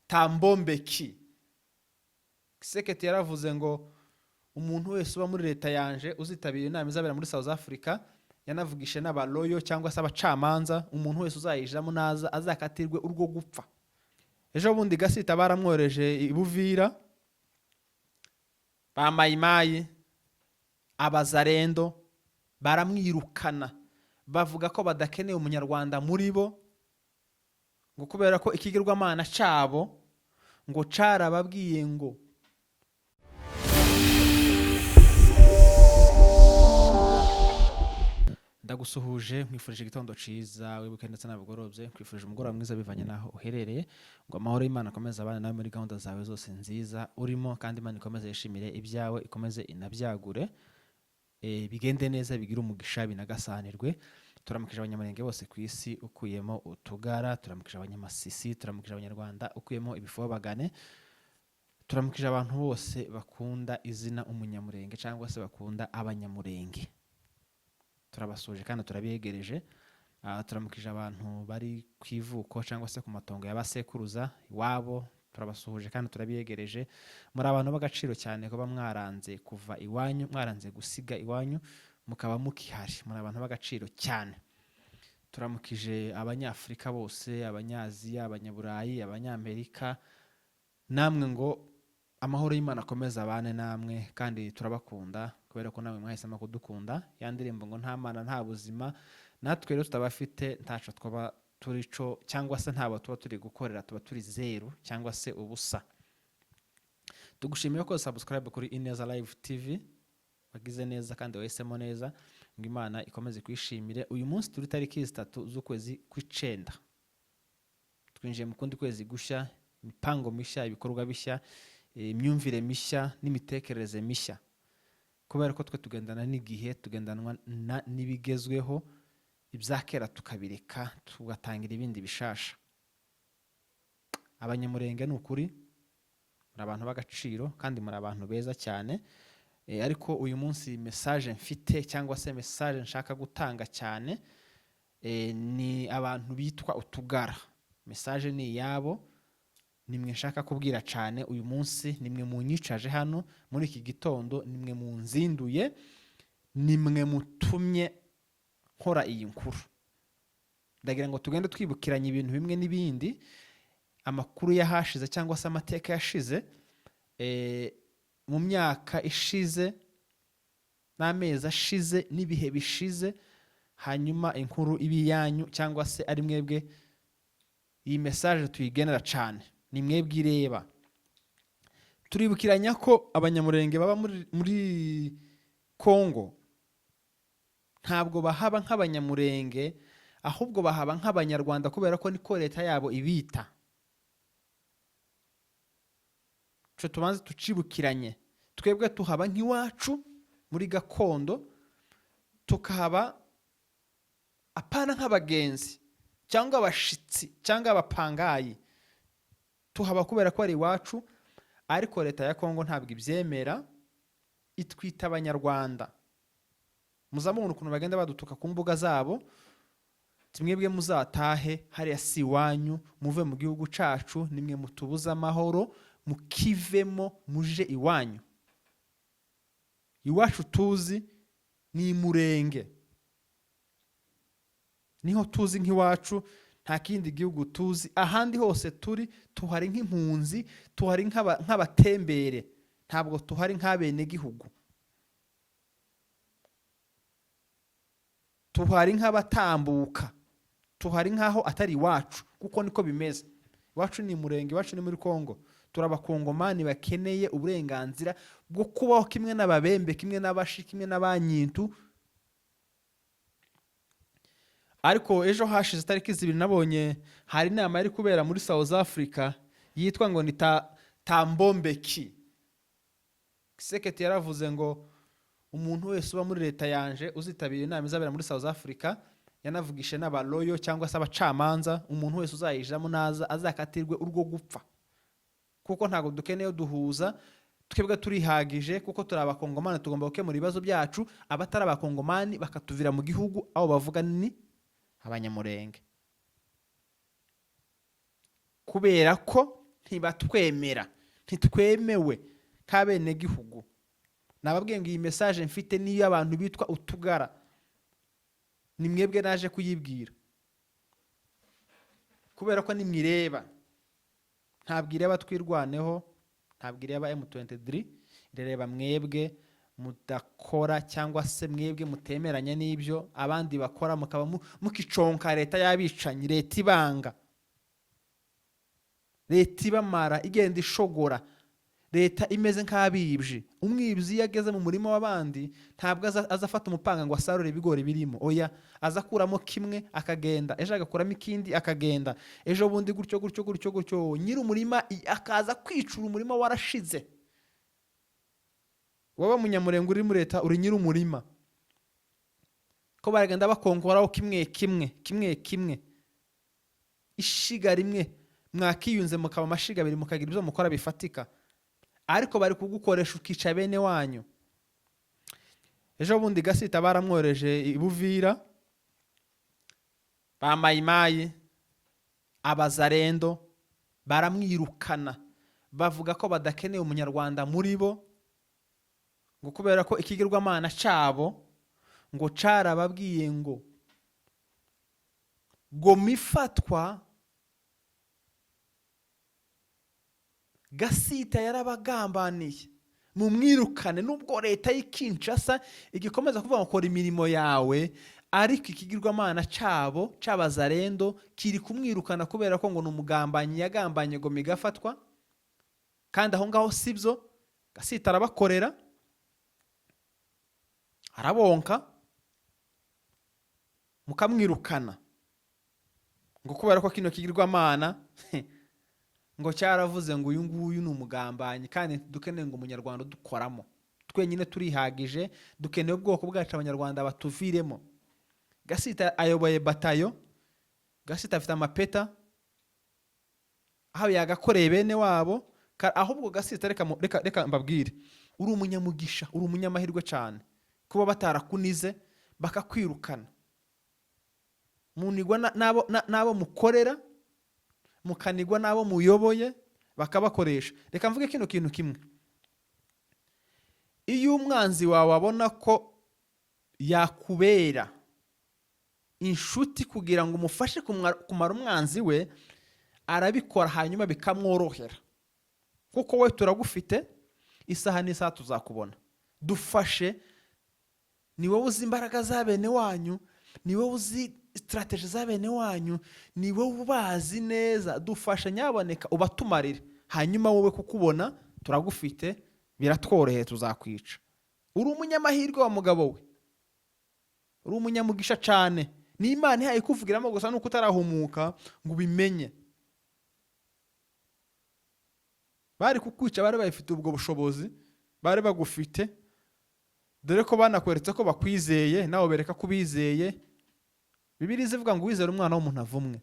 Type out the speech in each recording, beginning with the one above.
Tambombeki. Kisekedi yaravuze ngo umuntu wese uba muri leta yanje uzitabira inama izabera muri South Africa, yanavugishe n'abaloyo cyangwa se abacamanza, umuntu wese uzayijamo naza azakatirwe urwo gupfa. Ejo bundi Gasita baramworeje ibuvira, ba Mayimayi, abazarendo baramwirukana, bavuga ko badakeneye umunyarwanda muri bo, ngo kubera ko ikigirwamana cabo ngo carababwiye ngo ndagusuhuje, nkwifurije igitondo ciza, wibuke ndetse nabugorobye, nkwifurije umugoroba mwiza bivanye naho uherereye, ngo amahoro y'Imana akomeze abana nawe muri gahunda zawe zose nziza urimo, kandi Imana ikomeze yishimire ibyawe, ikomeze inabyagure, bigende neza, bigira umugisha, binagasanirwe. Turamukije abanyamurenge bose ku isi ukuyemo utugara, turamukije abanyamasisi, turamukije abanyarwanda ukuyemo ibifobagane, turamukije abantu bose bakunda izina umunyamurenge cyangwa se bakunda abanyamurenge. Turabasuje kandi turabiyegereje. Turamukije abantu bari kwivuko cyangwa se ku matongo y'abasekuruza iwabo, turabasuhuje kandi turabiyegereje. Muri abantu b'agaciro cyane kuba mwaranze kuva iwanyu, mwaranze gusiga iwanyu mukaba mukihari, muri abantu b'agaciro cyane. Turamukije abanyafrika bose, abanyaziya, abanyaburayi, abanyamerika, namwe ngo amahoro y'Imana akomeze abane namwe, kandi turabakunda kubera ko namwe mwahisemo kudukunda. Ya ndirimbo ngo nta mana nta buzima, natwe rero tutabafite ntaco twaba turico, cyangwa se ntabo tuba turi gukorera, tuba turi zero cyangwa se ubusa. Tugushimiye ko subscribe kuri Ineza Live TV, wagize neza kandi wahisemo neza, ngo Imana ikomeze kwishimire. Uyu munsi turi tariki 3 z'ukwezi kw'icenda, twinjiye mu kundi kwezi gushya, imipango mishya, ibikorwa bishya, imyumvire mishya n'imitekerereze mishya, kubera ko twe tugendana n'igihe, tugendanwa n'ibigezweho, ibyakera tukabireka tugatangira ibindi bishasha. Abanyamurenge ni ukuri muri abantu b'agaciro kandi muri abantu beza cyane, ariko uyu munsi message mfite cyangwa se message nshaka gutanga cyane, ni abantu bitwa utugara. Message ni yabo, nimwe nshaka kubwira cyane uyu munsi, nimwe munyicaje hano muri iki gitondo, nimwe munzinduye, nimwe mutumye nkora iyi nkuru. Ndagira ngo tugende twibukiranya ibintu bimwe n'ibindi, amakuru yahashize cyangwa se amateka yashize mu myaka ishize, n'amezi ashize, n'ibihe bishize, hanyuma inkuru ibiyanyu cyangwa se ari mwebwe iyi message tuyigenera cyane, ni mwebwe ireba. Turibukiranya ko abanyamurenge baba muri Kongo ntabwo bahaba nk'abanyamurenge, ahubwo bahaba nk'abanyarwanda kubera ko niko leta yabo ibita. Cyo tubanze tucibukiranye, twebwe tuhaba nk'iwacu muri gakondo, tukahaba apana nk'abagenzi cyangwa abashitsi cyangwa abapangayi, tuhaba kubera ko ari iwacu. Ariko leta ya Kongo ntabwo ibyemera, itwita abanyarwanda. Muzamubona ukuntu bagenda badutuka ku mbuga zabo, timwebwe muzatahe hariya si iwanyu, muve mu gihugu cacu, nimwe mutubuza amahoro, mukivemo muje iwanyu. Iwacu tuzi ni Murenge, niho tuzi nk'iwacu, nta kindi gihugu tuzi. Ahandi hose turi tuhari nk'impunzi, tuhari nk'abatembere, ntabwo tuhari nk'abene gihugu, tuhari nk'abatambuka, tuhari nk'aho atari iwacu, kuko niko bimeze. Iwacu ni Murenge, iwacu ni muri Kongo. Turabakongomani bakeneye uburenganzira bwo kubaho kimwe n'ababembe, kimwe n'abashi, kimwe n'abanyintu. Ariko ejo hashize tariki 2 nabonye hari inama yari kubera muri South Africa yitwa ngo ni Tambombeki. Kisekedi yaravuze ngo umuntu wese uba muri leta yanje uzitabira inama izabera muri South Africa, yanavugishe n'abaloyo cyangwa se abacamanza, umuntu wese uzayijamo naza azakatirwe urwo gupfa, kuko ntago dukeneye duhuza, twebwe turihagije, kuko turi abakongomani, tugomba gukemura ibibazo byacu. Abatari abakongomani bakatuvira mu gihugu, aho bavuga ni abanyamurenge, kubera ko ntibatwemera, ntitwemewe nk'abenegihugu. Nababwiye ngo iyi message mfite niyo abantu bitwa utugara, ni mwebwe naje kuyibwira, kubera ko nimwireba, ntabwo ireba twirwaneho, ntabwo ireba M23, ireba mwebwe mudakora cyangwa se mwebwe mutemeranya n'ibyo abandi bakora, mukaba mukiconka leta y'abicanyi, leta ibanga, leta ibamara, igenda ishogora, leta imeze nk'abibji. Umwibzi iyo ageze mu murima w'abandi ntabwo azafata umupanga ngo asarure ibigori birimo, oya, azakuramo kimwe akagenda, ejo agakuramo ikindi akagenda, ejo bundi gutyo gutyo gutyo gutyo, nyiri umurima akaza kwicura umurima warashize. Wowe munyamurenge uri muri leta, uri nyiri umurima, ko baragenda bakonkoraho kimwe kimwe kimwe kimwe, ishiga rimwe mwakiyunze mukaba amashiga abiri, mukagira ibyo mukora bifatika, ariko bari kugukoresha ukica bene wanyu. Ejo bundi Gasita baramworeje ibuvira, bamayimayi abazarendo baramwirukana, bavuga ko badakeneye umunyarwanda muri bo, ngo kubera ko ikigirwamana cyabo ngo carababwiye ngo mifatwa. Gasita yarabagambaniye, mumwirukane, nubwo leta y'Kinshasa igikomeza kuvuga ngo kora imirimo yawe, ariko ikigirwamana cyabo cy'abazarendo kiri kumwirukana kubera ko ngo numugambanyi yagambanye ngo migafatwa, kandi aho ngaho sibyo. Gasita arabakorera, arabonka, mukamwirukana ngo kubera ko kino kigirwamana ngo cyaravuze ngo uyu nguyu ni umugambanyi, kandi dukeneye ngo umunyarwanda dukoramo, twenyine turihagije, dukeneye ubwoko bwacu abanyarwanda batuviremo. Gasita ayoboye batayo, Gasita afite amapeta, aho yagakoreye bene wabo. Ahubwo Gasita reka mbabwire, uri umunyamugisha, uri umunyamahirwe cyane kuba batarakunize bakakwirukana, munigwa nabo mukorera, mukanigwa nabo muyoboye bakabakoresha. Reka mvuge kino kintu kimwe, iyo umwanzi wawe abona ko yakubera inshuti kugira ngo umufashe kumara umwanzi we, arabikora hanyuma bikamworohera, kuko we turagufite, isaha n'isaha tuzakubona, dufashe. Ni wowe uzi imbaraga za bene wanyu, ni wowe uzi strategy za bene wanyu, ni wowe ubazi neza, dufashe nyaboneka ubatumarire, hanyuma wowe kukubona turagufite, biratworoheye, tuzakwica. Uri umunyamahirwe wa mugabo we, uri umunyamugisha cyane, ni Imana ihaye kuvugiramo gusa nuko utarahumuka ngo ubimenye. Bari kukwica, bari bayifite ubwo bushobozi, bari bagufite, dore ko banakweretse ko bakwizeye, nawe bereka ko bizeye. Bibiliya ivuga ngo wizera umwana w'umuntu avumwe,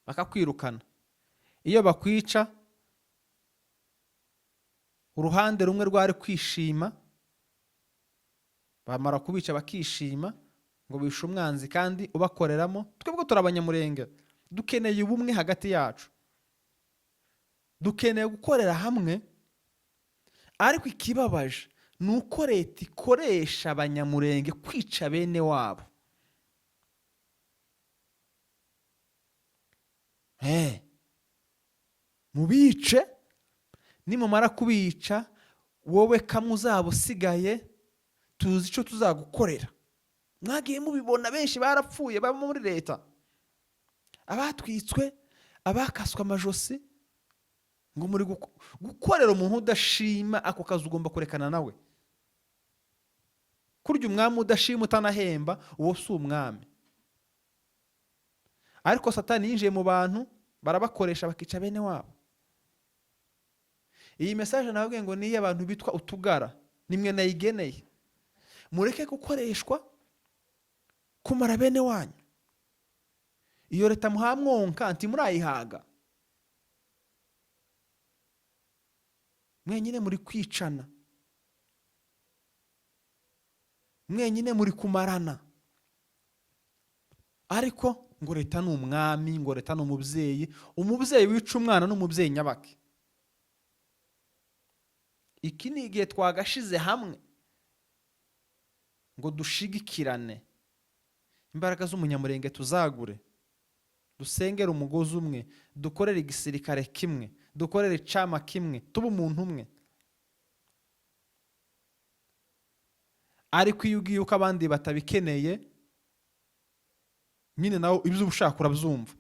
bakakwirukana. Iyo bakwica, uruhande rumwe rwari kwishima, bamara kubica bakishima ngo bishe umwanzi kandi ubakoreramo. Twebwe turabanyamurenge, dukeneye ubumwe hagati yacu, dukeneye gukorera hamwe, ariko ikibabaje nuko leta ikoresha abanyamurenge kwica bene wabo. Mubice, nimumara kubica, wowe kamwe uzaba usigaye, tuzi icyo tuzagukorera. Mwagiye mubibona, benshi barapfuye baba muri leta, abatwitswe, abakaswe amajosi, ngo muri gukorera umuntu udashima, ako kazi ugomba kurekana nawe. Kurya umwami udashima utanahemba, uwo si umwami. Ariko Satani yinjiye mu bantu, barabakoresha bakica bene wabo. Iyi message nababwiye ngo niyo abantu bitwa utugara, nimwe nayigeneye. Mureke gukoreshwa kumara bene wanyu. Iyo leta muhamwonka anti murayihaga, mwenyine muri kwicana, mwenyine muri kumarana, ariko ngo leta ni umwami, ngo leta ni umubyeyi. Umubyeyi wica umwana n'umubyeyi nyabaki. Iki ni igihe twagashize hamwe ngo dushigikirane, imbaraga z'umunyamurenge tuzagure, dusengere umugozi umwe, dukorere igisirikare kimwe, dukorere icama kimwe, tube umuntu umwe. Ariko iyo ugiye uko abandi batabikeneye, nyine nawe ibyo ushaka urabyumva.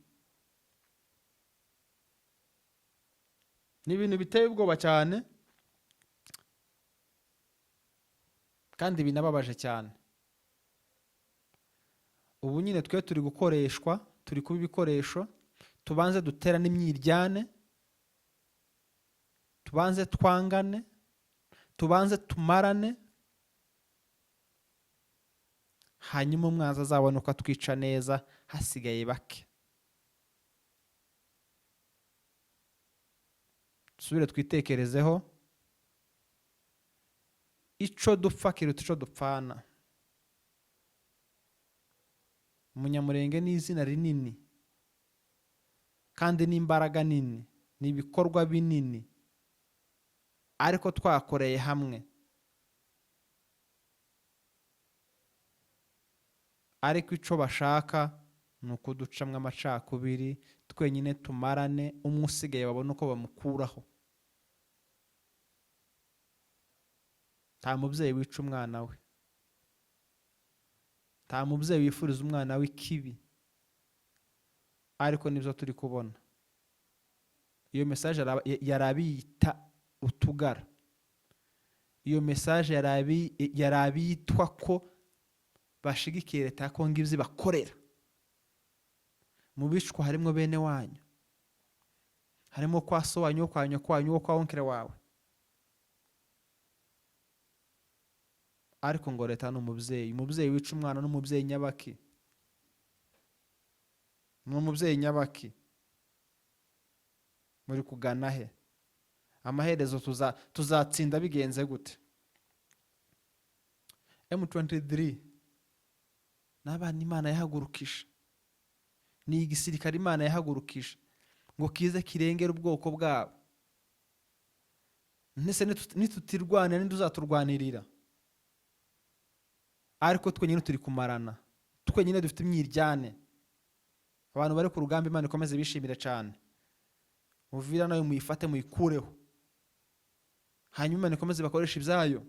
Ni ibintu biteye ubwoba cyane kandi binababaje cyane. Ubu nyine twe turi gukoreshwa, turi kuba ibikoresho. Tubanze duterane imyiryane, tubanze twangane, tubanze tumarane, hanyuma umwanzi azabona uko atwica neza, hasigaye bake. Dusubire twitekerezeho, ico dupfa kiruta ico dupfana. Umunyamurenge ni izina rinini kandi n'imbaraga nini, n'ibikorwa binini, ariko twakoreye hamwe. Ariko ico bashaka ni ukuducamwa amacakubiri, twenyine tumarane, umwe usigaye babona uko bamukuraho. Nta mubyeyi wica umwana we, nta mubyeyi wifuriza umwana we ikibi. Ariko nibyo turi kubona. Iyo message yarabita utugara. Iyo message yarabitwa ko bashigikiye leta ya Kongo ibyo bakorera. Mu bicwa harimo bene wanyu, harimo kwa so wanyu, kwa nyoko wanyu, kwa onkere wawe. Ariko ngo leta n'umubyeyi, umubyeyi wica umwana n'umubyeyi nyabaki. N'umubyeyi nyabaki. Muri kugana he? Amaherezo tuzatsinda bigenze gute? M23 n'abana Imana yahagurukisha, ni igisirikare Imana yahagurukisha ngo kize kirengera ubwoko bwabo. Nese nitutirwana ninde uzaturwanirira? Ariko twenyine turi kumarana, twenyine dufite imyiryane. Abantu bari ku rugamba Imana ikomeze bishimire cyane. Muvira nayo muyifate muyikureho, hanyuma Imana ikomeze bakoresha ibyayo.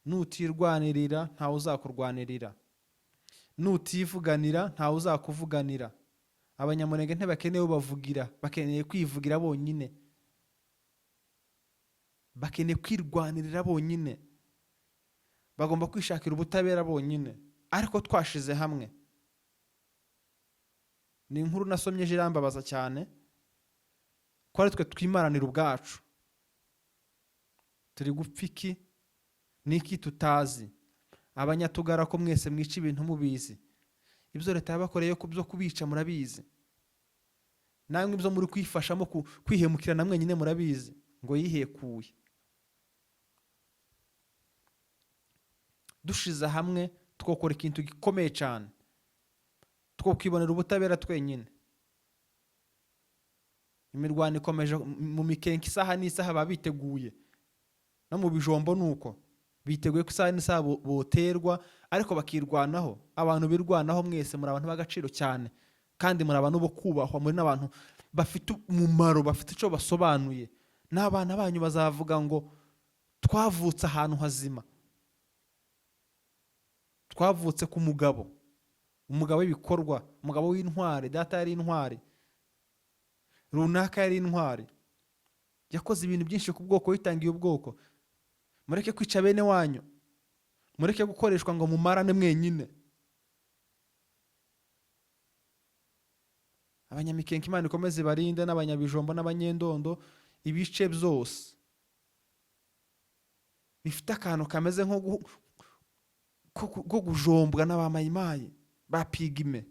Nutirwanirira ntawe uzakurwanirira, nutivuganira ntawe uzakuvuganira. Abanyamurenge ntibakeneye ubavugira, bakeneye kwivugira bonyine, bakeneye kwirwanirira bonyine, bagomba kwishakira ubutabera bonyine. Ariko twashize hamwe. Ni inkuru nasomye jirambabaza cyane ko ari twe twimaranira ubwacu. Turi gupfiki niki tutazi. Abanyatugara ko mwese mwica ibintu mubizi. Ibyo leta yabakoreye ko byo kubica murabizi. Namwe ibyo muri kwifashamo kwihemukira na mwenyine murabizi ngo yihekuye. Dushiza hamwe twokora ikintu gikomeye cyane, twokibonera ubutabera twenyine. Imirwano ikomeje mu mikenke isaha n'isaha babiteguye, no mu bijombo nuko biteguye ko isaha n'isaha boterwa, ariko bakirwanaho. Abantu birwanaho mwese muri abantu b'agaciro cyane, kandi muri abantu bo kubahwa, muri n'abantu bafite umumaro, bafite ico basobanuye. N'abana banyu bazavuga ngo twavutse ahantu hazima, twavutse ku mugabo, umugabo w'ibikorwa, umugabo w'intwari. Data yari intwari, runaka yari intwari, yakoze ibintu byinshi ku bwoko, yitangiye ubwoko. Mureke kwica bene wanyu, mureke gukoreshwa ngo mumarane mwenyine. Abanyamikenke Imana ikomeze barinde, n'abanyabijombo n'abanyendondo, ibice byose bifite akantu kameze nko gujombwa n'abamayimayi bapigime.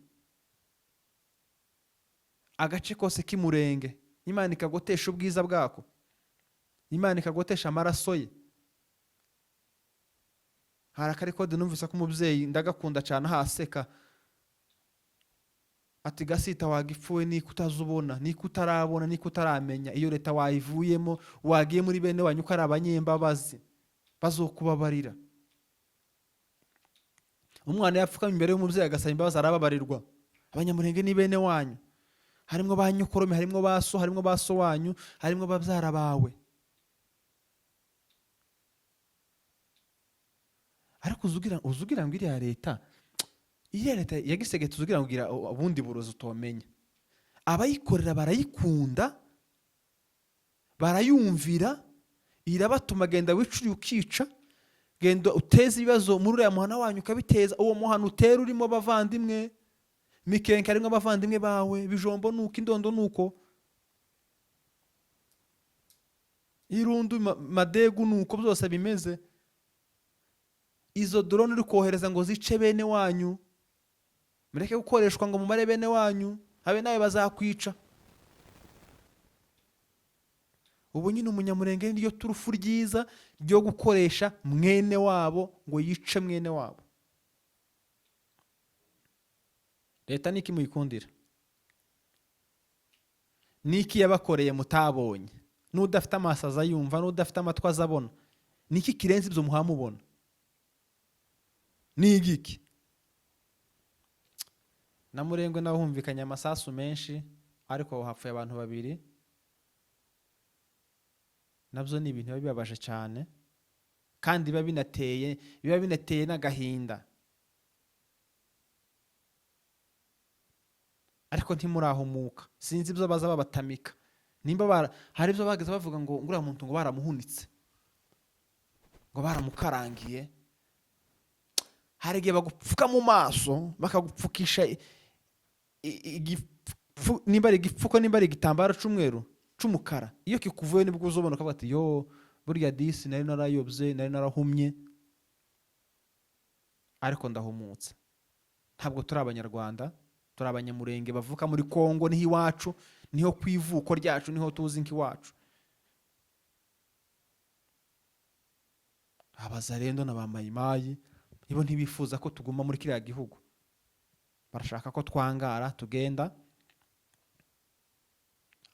Agace kose k'imurenge Imana ikagotesha ubwiza bwako, Imana ikagotesha amaraso ye. Hari akari kode numvise ko umubyeyi ndagakunda cyane, haseka ati gasita wagipfuwe niko utazubona, niko utarabona, niko utaramenya. Iyo leta wayivuyemo, wagiye muri bene wanyu ko ari abanyembabazi bazokubabarira. Umwana yapfukamye imbere y'umubyeyi agasaba imbabazi arababarirwa. Abanyamurenge ni bene wanyu, harimo ba nyukorome, harimo ba so, harimo ba so wanyu, harimo babyara bawe. Ariko uzugira ngo iriya leta yagisegetse, uzugira ngo gira ubundi burozi utomenya. Abayikorera barayikunda, barayumvira, irabatuma genda wicuri ukica, genda uteze ibibazo muri uriya muhana wanyu ukabiteza. Uwo muhana utera urimo bavandimwe, Mikenke harimo abavandimwe bawe, Bijombo nuko, Indondo nuko, Irundu, Madegu nuko, byose bimeze. Izo drone uri kohereza ngo zice bene wanyu, mureke gukoreshwa ngo mumare bene wanyu, habe nawe bazakwica. Ubu nyine umunyamurenge niyo turufu ryiza ryo gukoresha mwene wabo ngo yice mwene wabo. Leta niki muyikundira? Niki yabakoreye mutabonye? N'udafite amaso azayumva, n'udafite amatwi azabona. Niki kirenze ibyo muhamubona? Ni igiki? Na Murengwe naho humvikanye amasasu menshi, ariko hapfuye abantu 2. Nabyo ni ibintu bibabaje cyane, kandi biba binateye n'agahinda. Ariko ntimurahumuka, sinzi ibyo baza babatamika. Nimba hari ibyo bageze bavuga ngo ngura muntu ngo baramuhunitse, ngo baramukarangiye. Hari igihe bagupfuka mu maso, bakagupfukisha nimba ari igipfuko, nimba ari igitambaro c'umukara. Iyo kikuvuye nibwo uzobona ukavuga ati yo burya disi nari narayobye, nari narahumye, ariko ndahumutse. Ntabwo turi Abanyarwanda, turi Abanyamurenge bavuka muri Kongo. Niho iwacu, niho kwivuko ryacu, niho tuzi nk'iwacu. Abazarendo n'abamayimayi ibo ntibifuza ko tuguma muri kiriya gihugu, barashaka ko twangara tugenda.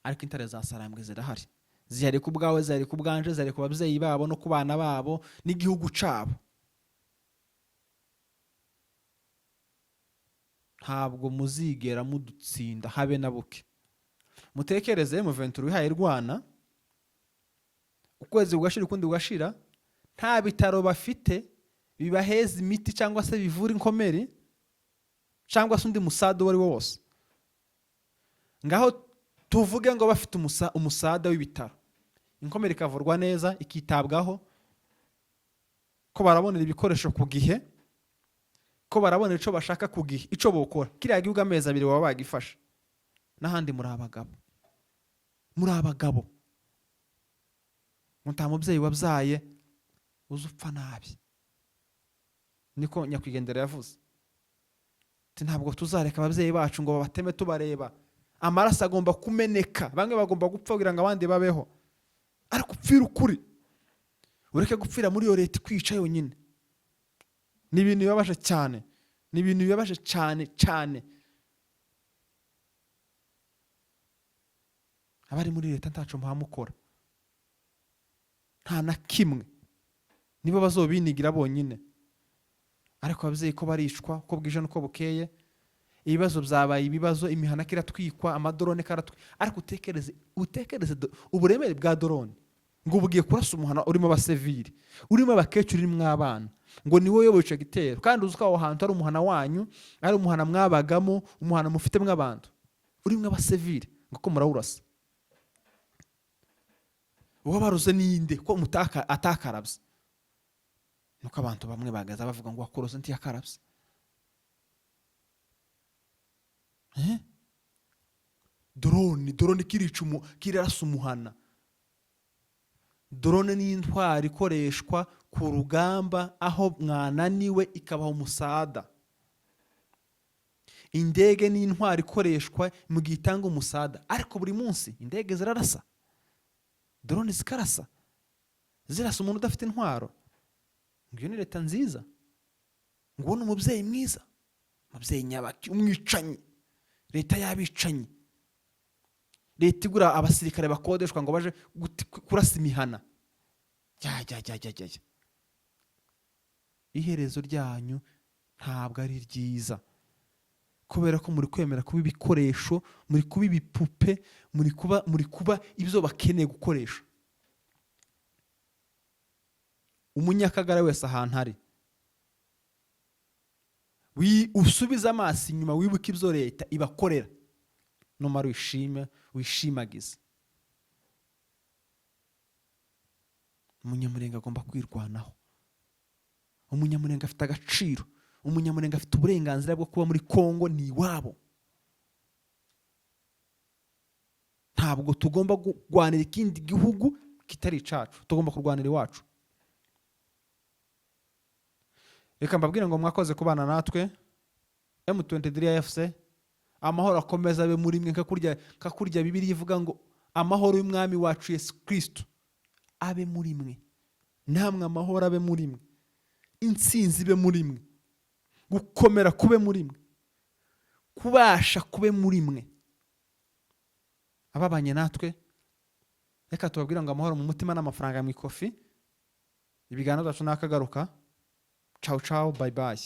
Ariko intare za Sarambwe zirahari, zihari ku bwawe, zihari ku bwanje, zihari ku babyeyi babo no ku bana babo n'igihugu cabo. Ntabwo muzigera mudutsinda habe na buke. Mutekereze M23 wihaye Rwana, ukwezi ugashira ukundi ugashira, nta bitaro bafite bibaheza imiti cyangwa se bivura inkomeri cyangwa se undi musada wari wose. Ngaho tuvuge ngo bafite umusada w'ibitaro, inkomeri ikavurwa neza, ikitabwaho, ko barabonera ibikoresho ku gihe, ko barabonera ico bashaka ku gihe, ico bokora. Kiriya gihugu amezi 2 baba bagifasha. N'ahandi muri abagabo, muta mubyeyi wabyaye uzupfa nabi. Niko nyakwigendera yavuze. Ntabwo tuzareka ababyeyi bacu ngo babateme tubareba. Amaraso agomba kumeneka, bamwe bagomba gupfa kugira ngo abandi babeho. Ariko upfira ukuri, ureke gupfira muri yo leta kwica yonyine. Ni ibintu bibabaje cyane. Abari muri leta ntaco muhamukora, nta na kimwe, nibo bazobinigira bonyine. Ariko ababyeyi ko baricwa uko bwije nuko bukeye, ibibazo byabaye ibibazo, imihana kiratwikwa, amadorone karatwikwa. Ariko utekereze uburemere bwa dorone, ngo bugiye kurasa umuhana urimo abasivili, urimo abakecuru, urimo abana, ngo ni wowe yoboye ico gitero. Kandi uzi ko aho hantu ari umuhana wanyu, ari umuhana mwabagamo, umuhana mufite mw'abantu, urimo abasivili, ngo ko murawurasa. Uwo baruze ninde ko atakarabye? Nuko abantu bamwe bagaza bavuga ngo wakorose ntiyakarabye. Drone kirasa umuhana. Drone ni intwari ikoreshwa ku rugamba, aho mwananiwe ikabaho umusada. Indege ni intwari ikoreshwa mu gitanga umusada. Ariko buri munsi indege zirarasa, drone zikarasa, zirasa umuntu udafite intwaro. Ngiyo ni leta nziza, ngo ni umubyeyi mwiza, umubyeyi nyabaki, umwicanyi, leta y'abicanyi, leta igura abasirikare bakodeshwa ngo baje kurasa imihana. Iherezo ryanyu ntabwo ari ryiza, kubera ko muri kwemera kuba ibikoresho, muri kuba ibipupe, muri kuba ibyo bakeneye gukoresha. Umunyakagara wese ahantu ari, usubiza amaso inyuma, wibuke ibyo leta ibakorera, numara wishimagize. Umunyamurenge agomba kwirwanaho. Umunyamurenge afite agaciro. Umunyamurenge afite uburenganzira bwo kuba muri Kongo, ni iwabo. Ntabwo tugomba kurwanira ikindi gihugu kitari icacu, tugomba kurwanira iwacu. Reka mbabwire ngo mwakoze kubana natwe. M23 AFC, amahoro akomeza abe muri mwe, kakurya Bibiliya ivuga ngo amahoro y'umwami wacu Yesu Kristo abe muri mwe. Namwe amahoro abe muri mwe, intsinzi ibe muri mwe, gukomera kube muri mwe, kubasha kube muri mwe. Ababanye natwe, reka tubabwira ngo amahoro mu mutima n'amafaranga mu ikofi. Ibiganiro byacu nakagaruka. Ciao ciao, bye bye.